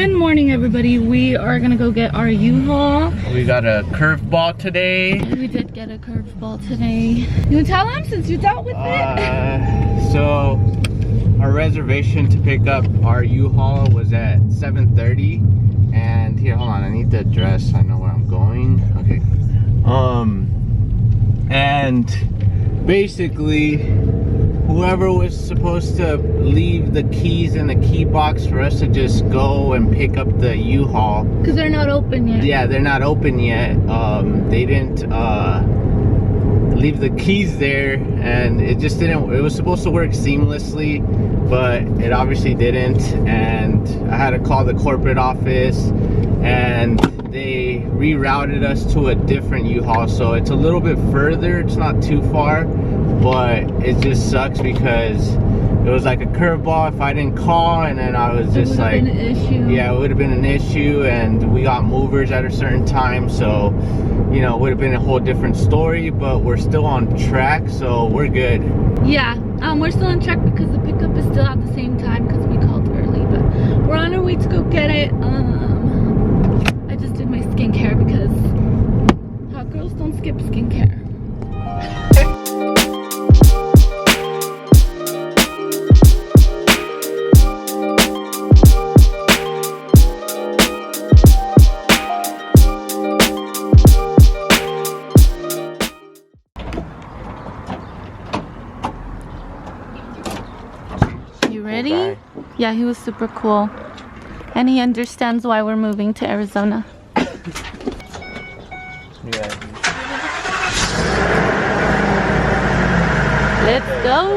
Good morning, everybody. We are gonna go get our U-Haul. We got a curveball today. We did get a curveball today. You wanna tell them since you dealt with it? So our reservation to pick up our U-Haul was at 7:30, and here, hold on, I need the address so I know where I'm going. Okay. And basically, whoever was supposed to leave the keys in the key box for us to just go and pick up the U-Haul. Because they're not open yet. Yeah, they're not open yet. They didn't leave the keys there, and it just didn't. It was supposed to work seamlessly, but it obviously didn't. And I had to call the corporate office, and they rerouted us to a different U-Haul. So it's a little bit further. It's not too far, but it just sucks because it was like a curveball if I didn't call, and then I was just like, been an issue. Yeah, it would have been an issue, and we got movers at a certain time, so you know, it would have been a whole different story. But we're still on track, so we're good. Yeah, we're still on track because the pickup is still at the same time because we called early, but we're on our way to go get it. I just did my skincare because hot girls don't skip skincare. Ready? Cool guy. Yeah, he was super cool. And he understands why we're moving to Arizona. Yeah. Let's go!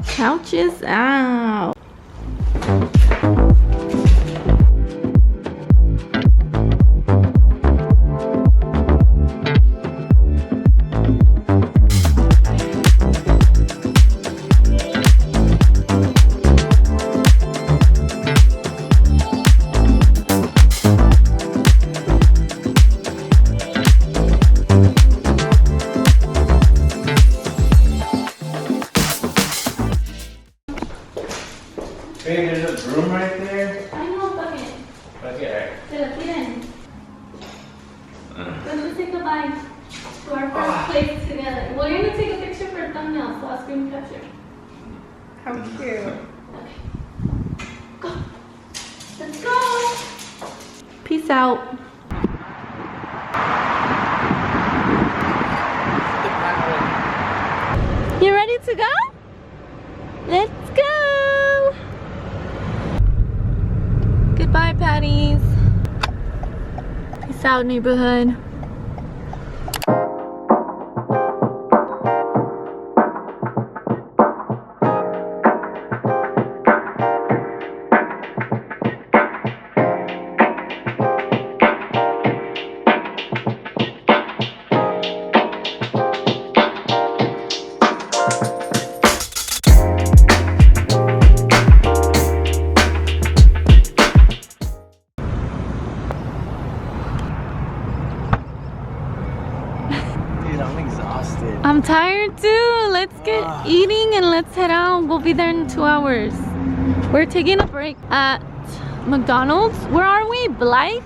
Couches out. Hey, there's a broom right there. I know, bucket. Okay. Let's say goodbye to our first place together. Well, you're gonna take a picture for a thumbnail, so I'll screen capture. How cute. Okay. Go. Let's go. Peace out. You ready to go? Let's go. Goodbye, Patties. Peace out, neighborhood. I'm exhausted. I'm tired too. Let's get eating and let's head out. We'll be there in 2 hours. We're taking a break at McDonald's. Where are we? Blythe?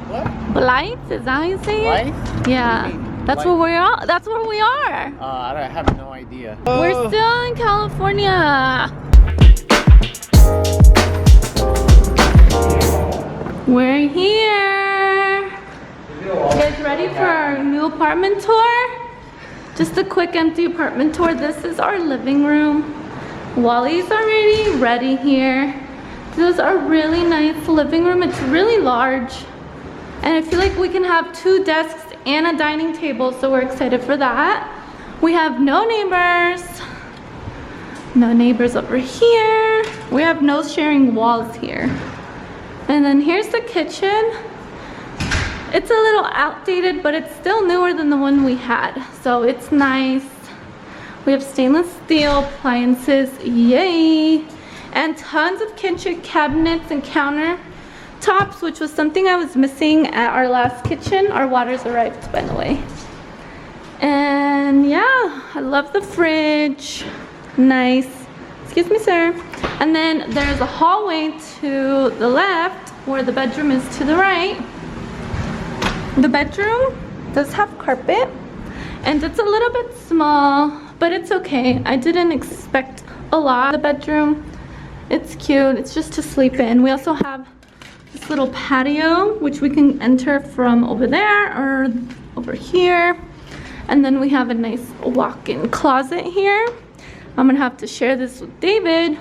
What? Blythe? Is that how you say it? Blythe? Yeah. That's where we are. That's where we are. I have no idea. We're still in California. We're here. You guys ready for our new apartment tour? Just a quick empty apartment tour. This is our living room. Wally's already ready here. This is our really nice living room. It's really large. And I feel like we can have 2 desks and a dining table, so we're excited for that. We have no neighbors. No neighbors over here. We have no sharing walls here. And then here's the kitchen. It's a little outdated, but it's still newer than the one we had. So it's nice. We have stainless steel appliances, yay! And tons of kitchen cabinets and counter countertops, which was something I was missing at our last kitchen. Our water's arrived, by the way. And yeah, I love the fridge. Nice. Excuse me, sir. And then there's a hallway to the left where the bedroom is to the right. The bedroom does have carpet and it's a little bit small, but it's okay. I didn't expect a lot. The bedroom, it's cute. It's just to sleep in. We also have this little patio, which we can enter from over there or over here. And then we have a nice walk-in closet here. I'm gonna have to share this with David,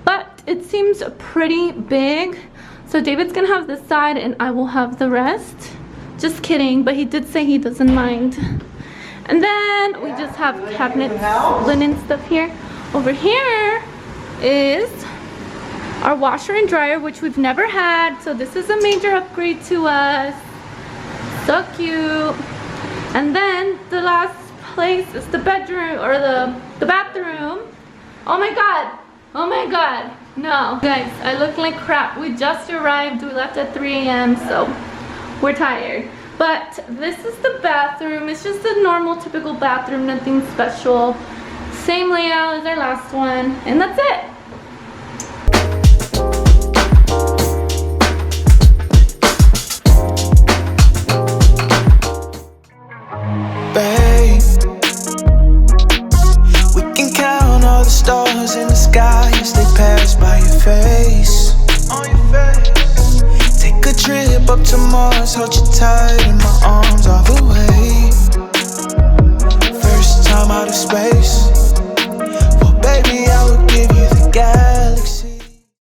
but it seems pretty big. So David's gonna have this side and I will have the rest. Just kidding, but he did say he doesn't mind. And then we just have cabinets, linen stuff here. Over here is our washer and dryer, which we've never had. So this is a major upgrade to us. So cute. And then the last place is the bedroom, or the bathroom. Oh my god. Oh my god. No. Guys, I look like crap. We just arrived. We left at 3 a.m. so we're tired. But this is the bathroom. It's just a normal, typical bathroom. Nothing special. Same layout as our last one. And that's it. Stars in the sky as they pass by your face. Take a trip up to Mars, hold you tight in my arms all the way. First time out of space.